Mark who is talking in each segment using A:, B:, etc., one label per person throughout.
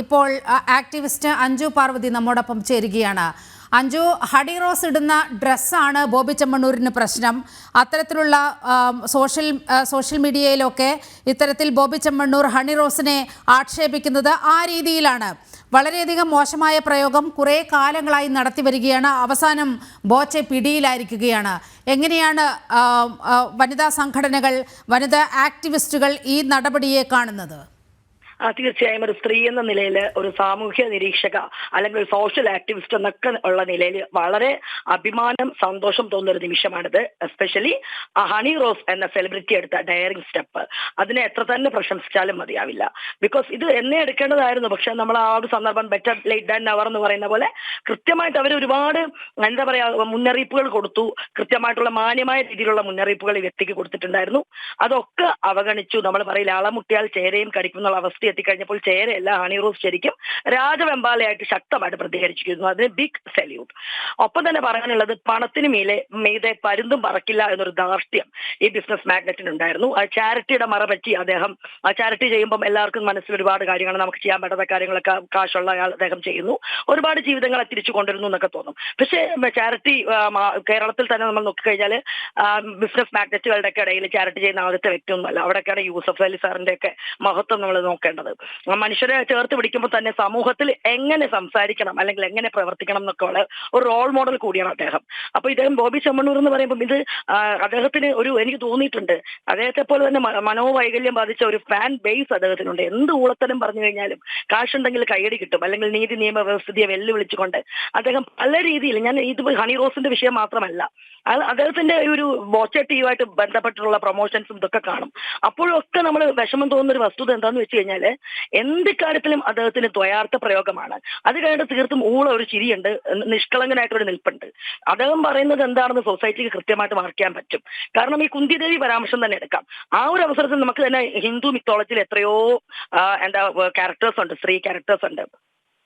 A: ഇപ്പോൾ ആക്ടിവിസ്റ്റ് അഞ്ജു പാർവതി നമ്മോടൊപ്പം ചേരുകയാണ്. അഞ്ജു, ഹണി റോസ് ഇടുന്ന ഡ്രസ്സാണ് ബോബി ചെമ്മണ്ണൂരിന് പ്രശ്നം. അത്തരത്തിലുള്ള സോഷ്യൽ മീഡിയയിലൊക്കെ ഇത്തരത്തിൽ ബോബി ചെമ്മണ്ണൂർ ഹണി റോസിനെ ആക്ഷേപിക്കുന്നത് ആ രീതിയിലാണ്. വളരെയധികം മോശമായ പ്രയോഗം കുറേ കാലങ്ങളായി നടത്തി വരികയാണ്. അവസാനം ബോച്ചെ പിടിയിലായിരിക്കുകയാണ്. എങ്ങനെയാണ് വനിതാ സംഘടനകൾ, വനിതാ ആക്ടിവിസ്റ്റുകൾ ഈ നടപടിയെ കാണുന്നത്?
B: തീർച്ചയായും ഒരു സ്ത്രീ എന്ന നിലയിൽ, ഒരു സാമൂഹ്യ നിരീക്ഷക അല്ലെങ്കിൽ ഒരു സോഷ്യൽ ആക്ടിവിസ്റ്റ് എന്നൊക്കെ ഉള്ള നിലയിൽ വളരെ അഭിമാനം, സന്തോഷം തോന്നുന്ന ഒരു നിമിഷമാണിത്. എസ്പെഷ്യലി ഹണി റോസ് എന്ന സെലിബ്രിറ്റി എടുത്ത ഡയറിംഗ് സ്റ്റെപ്പ്, അതിനെ എത്ര തന്നെ പ്രശംസിച്ചാലും മതിയാവില്ല. ബിക്കോസ് ഇത് എന്നെ എടുക്കേണ്ടതായിരുന്നു. പക്ഷെ നമ്മൾ ആ ഒരു സന്ദർഭം, ബെറ്റർ ലേറ്റ് ദാൻ നെവർ എന്ന് പറയുന്ന പോലെ കൃത്യമായിട്ട് അവർ ഒരുപാട് എന്താ പറയുക മുന്നറിയിപ്പുകൾ കൊടുത്തു. കൃത്യമായിട്ടുള്ള മാന്യമായ രീതിയിലുള്ള മുന്നറിയിപ്പുകൾ ഈ വ്യക്തിക്ക് കൊടുത്തിട്ടുണ്ടായിരുന്നു. അതൊക്കെ അവഗണിച്ചു. നമ്മൾ പറയില്ല, അളമുട്ടിയാൽ ചേരയും കടിക്കുന്നുള്ള അവസ്ഥ എത്തിക്കഴിഞ്ഞപ്പോൾ ചേരയല്ല, ഹണി റോസ് ശരിക്കും രാജവെമ്പാലയായിട്ട് ശക്തമായിട്ട് പ്രതികരിച്ചിരിക്കുന്നു. അതിന് ബിഗ് സല്യൂട്ട്. ഒപ്പം തന്നെ പറയാനുള്ളത്, പണത്തിന് മീതെ പരുന്തും പറക്കില്ല എന്നൊരു ധാർഷ്ട്യം ഈ ബിസിനസ് മാഗ്നറ്റിനുണ്ടായിരുന്നു. ആ ചാരിറ്റിയുടെ മറ പറ്റി അദ്ദേഹം ആ ചാരിറ്റി ചെയ്യുമ്പം എല്ലാവർക്കും മനസ്സിൽ ഒരുപാട് കാര്യങ്ങൾ, നമുക്ക് ചെയ്യാൻ പറ്റാത്ത കാര്യങ്ങളൊക്കെ കാശുള്ള അദ്ദേഹം ചെയ്യുന്നു, ഒരുപാട് ജീവിതങ്ങളെ തിരിച്ചു കൊണ്ടുവരുന്നു എന്നൊക്കെ തോന്നും. പക്ഷേ ചാരിറ്റി കേരളത്തിൽ തന്നെ നമ്മൾ നോക്കിക്കഴിഞ്ഞാൽ ബിസിനസ് മാഗ്നറ്റുകളുടെ ഒക്കെ ഇടയിൽ ചാരിറ്റി ചെയ്യുന്ന ആദ്യത്തെ വ്യക്തിയൊന്നുമല്ല. അവിടെയൊക്കെയാണ് യൂസഫ് അലി സാറിന്റെ ഒക്കെ മഹത്വം നമ്മൾ നോക്കേണ്ടത്. മനുഷ്യരെ ചേർത്ത് പിടിക്കുമ്പോൾ തന്നെ സമൂഹത്തിൽ എങ്ങനെ സംസാരിക്കണം അല്ലെങ്കിൽ എങ്ങനെ പ്രവർത്തിക്കണം എന്നൊക്കെ ഉള്ള ഒരു റോൾ മോഡൽ കൂടിയാണ് അദ്ദേഹം. അപ്പൊ ഇദ്ദേഹം ബോബി ചെമ്മണ്ണൂർ എന്ന് പറയുമ്പോൾ ഇത് അദ്ദേഹത്തിന് എനിക്ക് തോന്നിയിട്ടുണ്ട്, അദ്ദേഹത്തെ പോലെ തന്നെ മനോവൈകല്യം ബാധിച്ച ഒരു ഫാൻ ബേസ് അദ്ദേഹത്തിനുണ്ട്. എന്ത് ഊളത്തരം പറഞ്ഞു കഴിഞ്ഞാലും കാശുണ്ടെങ്കിൽ കൈയടി കിട്ടും. അല്ലെങ്കിൽ നീതി നിയമ വ്യവസ്ഥിതിയെ വെല്ലുവിളിച്ചുകൊണ്ട് അദ്ദേഹം പല രീതിയിൽ, ഞാൻ ഇത് ഹണി റോസിന്റെ വിഷയം മാത്രമല്ല, അദ്ദേഹത്തിന്റെ ഒരു ബോച്ചെ ടീയുമായിട്ട് ബന്ധപ്പെട്ടുള്ള പ്രൊമോഷൻസും ഇതൊക്കെ കാണും. അപ്പോഴൊക്കെ നമ്മൾ വിഷമം തോന്നുന്ന ഒരു വസ്തുത എന്താന്ന് വെച്ച് കഴിഞ്ഞാൽ, എന്ത് കാര്യത്തിലും അദ്ദേഹത്തിന് ദ്വയാർത്ഥ പ്രയോഗമാണ്. അത് കഴിഞ്ഞിട്ട് തീർത്തും ഒരു ചിരിയുണ്ട്, നിഷ്കളങ്കനായിട്ടൊരു നിൽപ്പുണ്ട്. അദ്ദേഹം പറയുന്നത് എന്താണെന്ന് സൊസൈറ്റിക്ക് കൃത്യമായിട്ട് മാർക്ക് ചെയ്യാൻ പറ്റും. കാരണം ഈ കുന്തിദേവി പരാമർശം തന്നെ എടുക്കാം. ആ ഒരു അവസരത്തിൽ നമുക്ക് തന്നെ ഹിന്ദു മിത്തോളജിയിൽ എത്രയോ ക്യാരക്ടേഴ്സ് ഉണ്ട്, സ്ത്രീ ക്യാരക്ടേഴ്സ് ഉണ്ട്.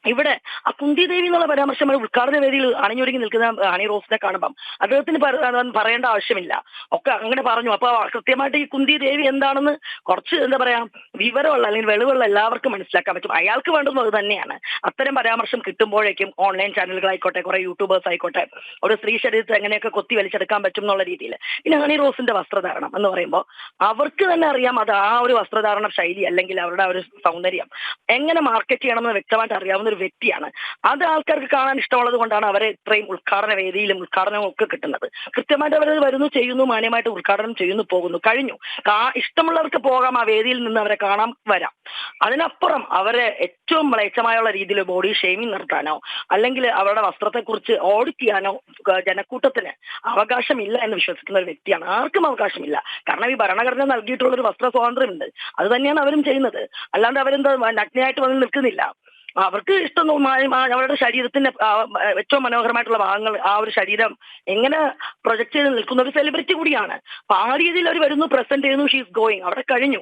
B: ഇവിടെ ആ കുന്തിദേവി എന്നുള്ള പരാമർശം ഉദ്ഘാടന വേദിയിൽ അണിഞ്ഞൊരുങ്ങി നിൽക്കുന്ന ഹണി റോസിനെ കാണുമ്പം അദ്ദേഹത്തിന് പറയേണ്ട ആവശ്യമില്ല, ഒക്കെ അങ്ങനെ പറഞ്ഞു. അപ്പൊ കൃത്യമായിട്ട് ഈ കുന്തിദേവി എന്താണെന്ന് കുറച്ച് എന്താ പറയാ വിവരമുള്ള അല്ലെങ്കിൽ വെളിവുള്ള എല്ലാവർക്കും മനസ്സിലാക്കാൻ പറ്റും. അയാൾക്ക് വേണ്ടുന്നത് അത് തന്നെയാണ്. അത്തരം പരാമർശം കിട്ടുമ്പോഴേക്കും ഓൺലൈൻ ചാനലുകളായിക്കോട്ടെ, കുറെ യൂട്യൂബേഴ്സ് ആയിക്കോട്ടെ, ഒരു സ്ത്രീ ശരീരത്തെ എങ്ങനെയൊക്കെ കൊത്തി വലിച്ചെടുക്കാൻ പറ്റും എന്നുള്ള രീതിയിൽ. പിന്നെ ഹണി റോസിന്റെ വസ്ത്രധാരണം എന്ന് പറയുമ്പോൾ അവർക്ക് തന്നെ അറിയാം അത് ആ ഒരു വസ്ത്രധാരണ ശൈലി അല്ലെങ്കിൽ അവരുടെ ഒരു സൗന്ദര്യം എങ്ങനെ മാർക്കറ്റ് ചെയ്യണമെന്ന് വ്യക്തമായിട്ട് അറിയാവുന്ന വ്യക്തിയാണ്. അത് ആൾക്കാർക്ക് കാണാൻ ഇഷ്ടമുള്ളത് കൊണ്ടാണ് അവരെ ഇത്രയും ഉദ്ഘാടന വേദിയിലും ഉദ്ഘാടനവും ഒക്കെ കിട്ടുന്നത്. കൃത്യമായിട്ട് അവർ വരുന്നു, ചെയ്യുന്നു, മാന്യമായിട്ട് ഉദ്ഘാടനം ചെയ്യുന്നു, പോകുന്നു, കഴിഞ്ഞു. ഇഷ്ടമുള്ളവർക്ക് പോകാം, ആ വേദിയിൽ നിന്ന് അവരെ കാണാൻ വരാം. അതിനപ്പുറം അവരെ ഏറ്റവും മ്ലേച്ഛമായുള്ള രീതിയിൽ ബോഡി ഷെയ്മിങ് നടത്താനോ അല്ലെങ്കിൽ അവരുടെ വസ്ത്രത്തെക്കുറിച്ച് ഓഡിറ്റ് ചെയ്യാനോ ജനക്കൂട്ടത്തിന് അവകാശമില്ല എന്ന് വിശ്വസിക്കുന്ന ഒരു വ്യക്തിയാണ്. ആർക്കും അവകാശമില്ല. കാരണം ഈ ഭരണഘടന നൽകിയിട്ടുള്ള ഒരു വസ്ത്ര സ്വാതന്ത്ര്യമുണ്ട്. അത് തന്നെയാണ് അവരും ചെയ്യുന്നത്. അല്ലാണ്ട് അവരെന്താ നഗ്നയായിട്ട് വന്ന് നിൽക്കുന്നില്ല. അവർക്ക് ഇഷ്ടം അവരുടെ ശരീരത്തിന്റെ ഏറ്റവും മനോഹരമായിട്ടുള്ള ഭാഗങ്ങൾ, ആ ഒരു ശരീരം എങ്ങനെ പ്രൊജക്ട് ചെയ്ത് നിൽക്കുന്ന ഒരു സെലിബ്രിറ്റി കൂടിയാണ്. അപ്പൊ ആ രീതിയിൽ അവർ വരുന്നു, പ്രസന്റ് ചെയ്യുന്നു, ഷീസ് ഗോയിങ്, അവിടെ കഴിഞ്ഞു.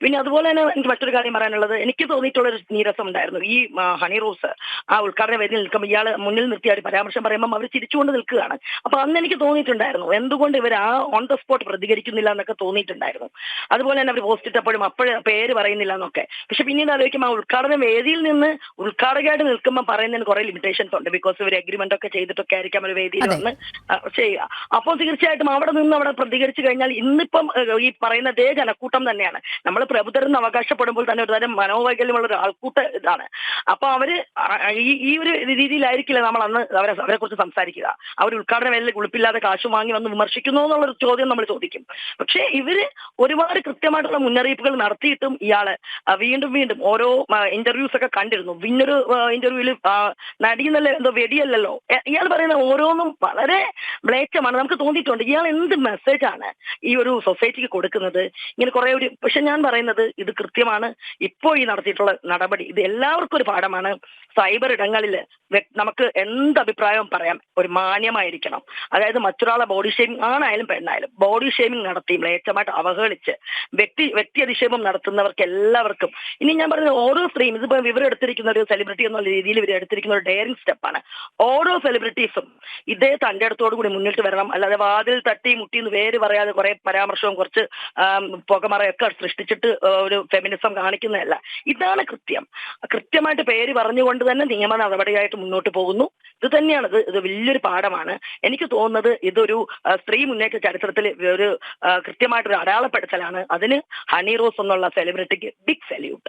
B: പിന്നെ അതുപോലെ തന്നെ എനിക്ക് മറ്റൊരു കാര്യം പറയാനുള്ളത്, എനിക്ക് തോന്നിയിട്ടുള്ളൊരു നീരസം ഉണ്ടായിരുന്നു. ഈ ഹണി റോസ് ആ ഉദ്ഘാടന വേദിയിൽ നിൽക്കുമ്പോൾ ഇയാൾ മുന്നിൽ നിർത്തി ഒരു പരാമർശം പറയുമ്പോൾ അവർ ചിരിച്ചുകൊണ്ട് നിൽക്കുകയാണ്. അപ്പൊ അന്ന് എനിക്ക് തോന്നിയിട്ടുണ്ടായിരുന്നു എന്തുകൊണ്ട് ഇവർ ആ ഓൺ ദ സ്പോട്ട് പ്രതികരിക്കുന്നില്ല എന്നൊക്കെ തോന്നിയിട്ടുണ്ടായിരുന്നു. അതുപോലെ തന്നെ അവർ പോസ്റ്റ് ഇട്ടപ്പോഴും അപ്പോഴും പേര് പറയുന്നില്ല എന്നൊക്കെ. പക്ഷെ പിന്നീട് ആലോചിക്കും, ആ ഉദ്ഘാടന വേദിയിൽ നിന്ന് ഉദ്ഘാടകയായിട്ട് നിൽക്കുമ്പോൾ പറയുന്നതിന് കുറെ ലിമിറ്റേഷൻസ് ഉണ്ട്. ബിക്കോസ് ഇവർ അഗ്രിമെന്റ് ഒക്കെ ചെയ്തിട്ടൊക്കെ ആയിരിക്കാം ഒരു വേദിയിൽ വന്ന് ചെയ്യുക. അപ്പോൾ തീർച്ചയായിട്ടും അവിടെ നിന്ന് അവിടെ പ്രതികരിച്ചു കഴിഞ്ഞാൽ ഇന്നിപ്പം ഈ പറയുന്ന അതേ ജനക്കൂട്ടം തന്നെയാണ്. നമ്മൾ പ്രബുദ്ധരെന്ന് അവകാശപ്പെടുമ്പോൾ തന്നെ ഒരു തരം മനോവൈകല്യമുള്ള ഒരു ആൾക്കൂട്ട ഇതാണ്. അപ്പൊ അവര് ഈ ഒരു രീതിയിലായിരിക്കില്ല നമ്മൾ അന്ന് അവരെ കുറിച്ച് സംസാരിക്കുക. അവർ ഉദ്ഘാടന വേദിയിൽ ഉളുപ്പില്ലാതെ കാശ് വാങ്ങി വന്ന് വിമർശിക്കുന്നു എന്നുള്ളൊരു ചോദ്യം നമ്മൾ ചോദിക്കും. പക്ഷേ ഇവര് ഒരുപാട് കൃത്യമായിട്ടുള്ള മുന്നറിയിപ്പുകൾ നടത്തിയിട്ടും ഇയാള് വീണ്ടും വീണ്ടും ഓരോ ഇന്റർവ്യൂസ് ഒക്കെ കണ്ടിരുന്നു. പിന്നൊരു ഇന്റർവ്യൂവിൽ നടിയെന്നല്ല, എന്തോ വെടിയല്ലല്ലോ, ഇയാൾ പറയുന്ന ഓരോന്നും വളരെ മ്ലേച്ഛമാണ്. നമുക്ക് തോന്നിയിട്ടുണ്ട് ഇയാൾ എന്ത് മെസ്സേജാണ് ഈ ഒരു സൊസൈറ്റിക്ക് കൊടുക്കുന്നത്. ഇങ്ങനെ കുറെ പക്ഷെ ഞാൻ പറയുന്നത് ഇത് കൃത്യമാണ്. ഇപ്പോൾ ഈ നടത്തിയിട്ടുള്ള നടപടി ഇത് എല്ലാവർക്കും ഒരു പാഠമാണ്. സൈബർ ഇടങ്ങളിൽ നമുക്ക് എന്ത് അഭിപ്രായവും പറയാം, ഒരു മാന്യമായിരിക്കണം. അതായത് മറ്റൊരാളെ ബോഡി ഷേമിംഗ്, ആണായാലും പെണ്ണായാലും ബോഡി ഷേമിംഗ് നടത്തി മ്ലേച്ഛമായിട്ട് അവഹേളിച്ച് വ്യക്തി അധിക്ഷേപം നടത്തുന്നവർക്ക് എല്ലാവർക്കും, ഇനി ഞാൻ പറയുന്നത് ഓരോ സ്ത്രീയും, ഇതിപ്പോ വിവരം എടുത്തിരിക്കുന്ന ഒരു സെലിബ്രിറ്റി എന്നുള്ള രീതിയിൽ ഇവർ എടുത്തിരിക്കുന്ന ഒരു ഡെയറിംഗ് സ്റ്റെപ്പാണ്. ഓരോ സെലിബ്രിറ്റീസും ഇതേ തന്റെ അടുത്തോടു കൂടി മുന്നിട്ട് വരണം. അല്ലാതെ വാതിൽ തട്ടി മുട്ടി എന്ന് പേര് പറയാതെ കുറെ പരാമർശവും കുറച്ച് പുകമറയൊക്കെ സൃഷ്ടിച്ചിട്ട് ഒരു ഫെമിനിസം കാണിക്കുന്നതല്ല. ഇതാണ് കൃത്യമായിട്ട് പേര് പറഞ്ഞുകൊണ്ട് തന്നെ നിയമ നടപടിയായിട്ട് മുന്നോട്ട് പോകുന്നു. ഇത് തന്നെയാണ് ഇത് വലിയൊരു പാഠമാണ്. എനിക്ക് തോന്നുന്നത് ഇതൊരു സ്ത്രീ മുന്നേറ്റ ചരിത്രത്തിൽ ഒരു കൃത്യമായിട്ടൊരു അടയാളപ്പെടുത്തലാണ്. അതിന് ഹണി റോസ് എന്നുള്ള സെലിബ്രിറ്റിക്ക് ബിഗ് സല്യൂട്ട്.